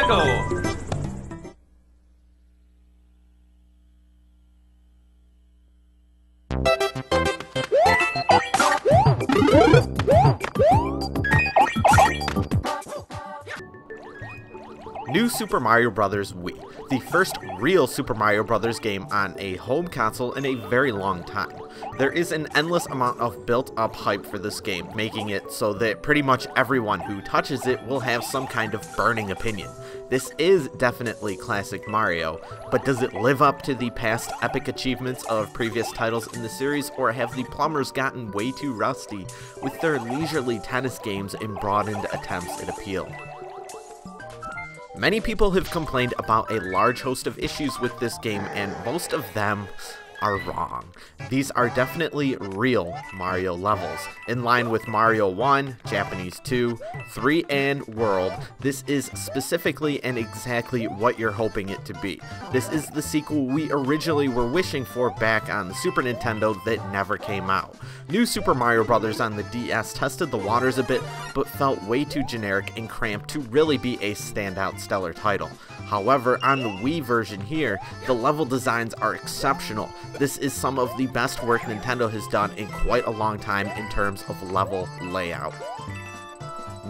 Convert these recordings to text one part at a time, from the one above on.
Lego! New Super Mario Bros. Wii, the first real Super Mario Bros. Game on a home console in a very long time. There is an endless amount of built-up hype for this game, making it so that pretty much everyone who touches it will have some kind of burning opinion. This is definitely classic Mario, but does it live up to the past epic achievements of previous titles in the series, or have the plumbers gotten way too rusty with their leisurely tennis games and broadened attempts at appeal? Many people have complained about a large host of issues with this game, and most of them are wrong. These are definitely real Mario levels. In line with Mario 1, Japanese 2, 3, and World, this is specifically and exactly what you're hoping it to be. This is the sequel we originally were wishing for back on the Super Nintendo that never came out. New Super Mario Bros. On the DS tested the waters a bit, but felt way too generic and cramped to really be a standout stellar title. However, on the Wii version here, the level designs are exceptional. This is some of the best work Nintendo has done in quite a long time in terms of level layout.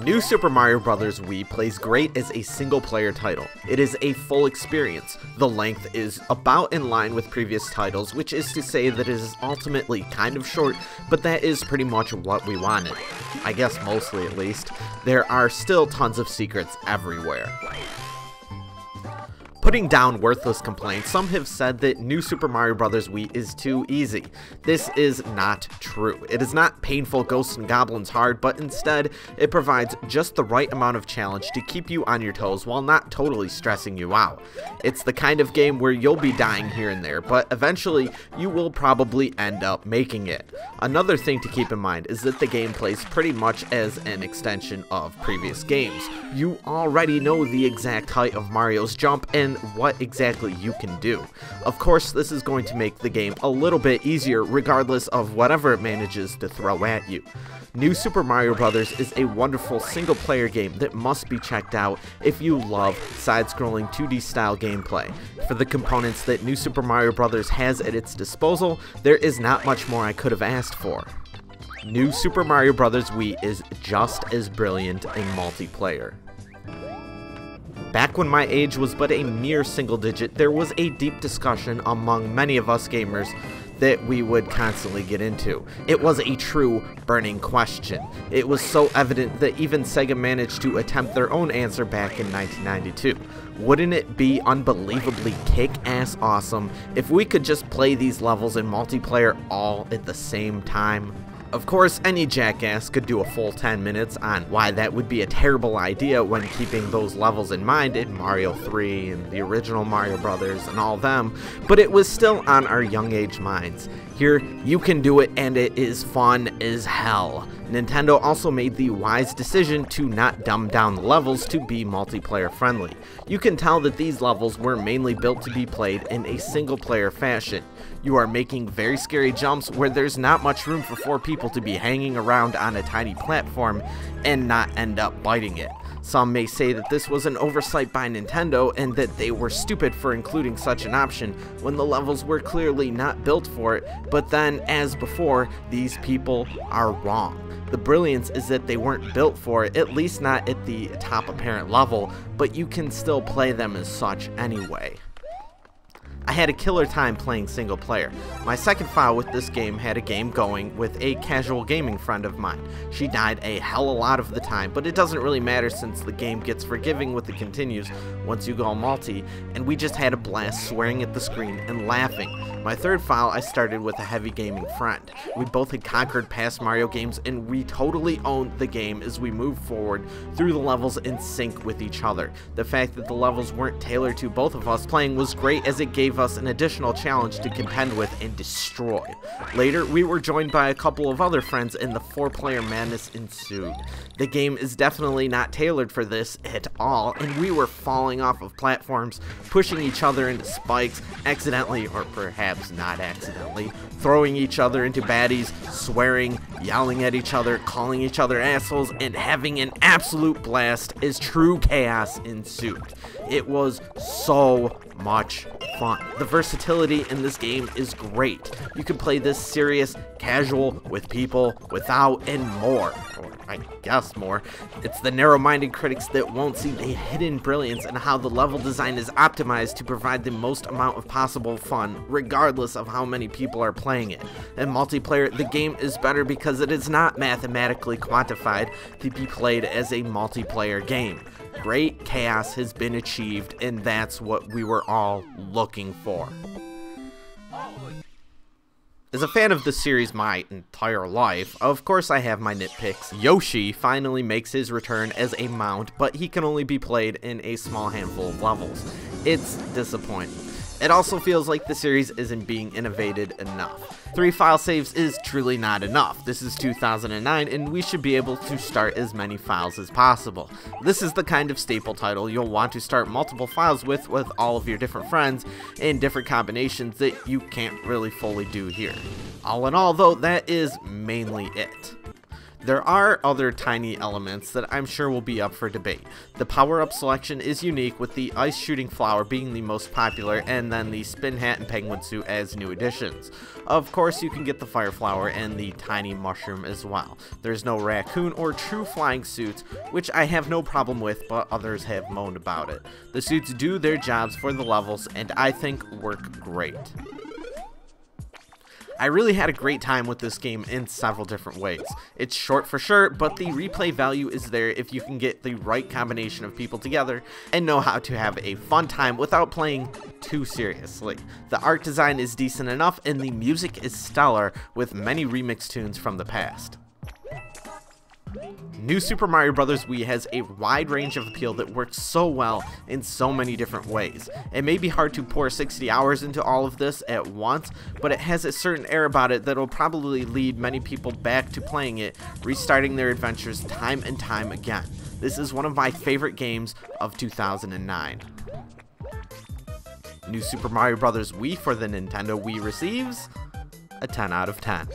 New Super Mario Bros. Wii plays great as a single-player title. It is a full experience. The length is about in line with previous titles, which is to say that it is ultimately kind of short, but that is pretty much what we wanted. I guess mostly at least. There are still tons of secrets everywhere. Putting down worthless complaints, some have said that New Super Mario Bros. Wii is too easy. This is not true. It is not painful Ghosts and Goblins hard, but instead, it provides just the right amount of challenge to keep you on your toes while not totally stressing you out. It's the kind of game where you'll be dying here and there, but eventually, you will probably end up making it. Another thing to keep in mind is that the game plays pretty much as an extension of previous games. You already know the exact height of Mario's jump and what exactly you can do. Of course, this is going to make the game a little bit easier regardless of whatever it manages to throw at you. New Super Mario Bros. Is a wonderful single-player game that must be checked out if you love side-scrolling 2D style gameplay. For the components that New Super Mario Bros. Has at its disposal, there is not much more I could have asked for. New Super Mario Bros. Wii is just as brilliant in multiplayer. Back when my age was but a mere single digit, there was a deep discussion among many of us gamers that we would constantly get into. It was a true burning question. It was so evident that even Sega managed to attempt their own answer back in 1992. Wouldn't it be unbelievably kick-ass awesome if we could just play these levels in multiplayer all at the same time? Of course, any jackass could do a full 10 minutes on why that would be a terrible idea when keeping those levels in mind in Mario 3 and the original Mario Brothers and all them, but it was still on our young age minds. Here, you can do it and it is fun as hell. Nintendo also made the wise decision to not dumb down the levels to be multiplayer friendly. You can tell that these levels were mainly built to be played in a single player fashion. You are making very scary jumps where there's not much room for 4 people to be hanging around on a tiny platform and not end up biting it. Some may say that this was an oversight by Nintendo and that they were stupid for including such an option when the levels were clearly not built for it, but then, as before, these people are wrong. The brilliance is that they weren't built for it, at least not at the top apparent level, but you can still play them as such anyway. I had a killer time playing single player. My second file with this game had a game going with a casual gaming friend of mine. She died a hell of a lot of the time, but it doesn't really matter since the game gets forgiving with the continues once you go multi, and we just had a blast swearing at the screen and laughing. My third file I started with a heavy gaming friend. We both had conquered past Mario games and we totally owned the game as we moved forward through the levels in sync with each other. The fact that the levels weren't tailored to both of us playing was great as it gave gave us an additional challenge to contend with and destroy. Later, we were joined by a couple of other friends and the 4-player madness ensued. The game is definitely not tailored for this at all, and we were falling off of platforms, pushing each other into spikes, accidentally, or perhaps not accidentally, throwing each other into baddies, swearing, yelling at each other, calling each other assholes, and having an absolute blast as true chaos ensued. It was so much fun. The versatility in this game is great. You can play this serious, casual, with people, without, and more. Or I guess more. It's the narrow-minded critics that won't see the hidden brilliance in how the level design is optimized to provide the most amount of possible fun, regardless of how many people are playing it. In multiplayer, the game is better because it is not mathematically quantified to be played as a multiplayer game. Great chaos has been achieved, and that's what we were all looking for. As a fan of the series my entire life, of course I have my nitpicks. Yoshi finally makes his return as a mount, but he can only be played in a small handful of levels. It's disappointing. It also feels like the series isn't being innovated enough. 3 file saves is truly not enough. This is 2009 and we should be able to start as many files as possible. This is the kind of staple title you'll want to start multiple files with all of your different friends in different combinations that you can't really fully do here. All in all though, that is mainly it. There are other tiny elements that I'm sure will be up for debate. The Powerup Selection is unique, with the ice shooting flower being the most popular, and then the spin hat and penguin suit as new additions. Of course, you can get the fire flower and the tiny mushroom as well. There's no raccoon or true flying suits, which I have no problem with, but others have moaned about it. The suits do their jobs for the levels, and I think work great. I really had a great time with this game in several different ways. It's short for sure, but the replay value is there if you can get the right combination of people together and know how to have a fun time without playing too seriously. The art design is decent enough and the music is stellar, with many remix tunes from the past. New Super Mario Bros. Wii has a wide range of appeal that works so well in so many different ways. It may be hard to pour 60 hours into all of this at once, but it has a certain air about it that will probably lead many people back to playing it, restarting their adventures time and time again. This is one of my favorite games of 2009. New Super Mario Bros. Wii for the Nintendo Wii receives a 10 out of 10.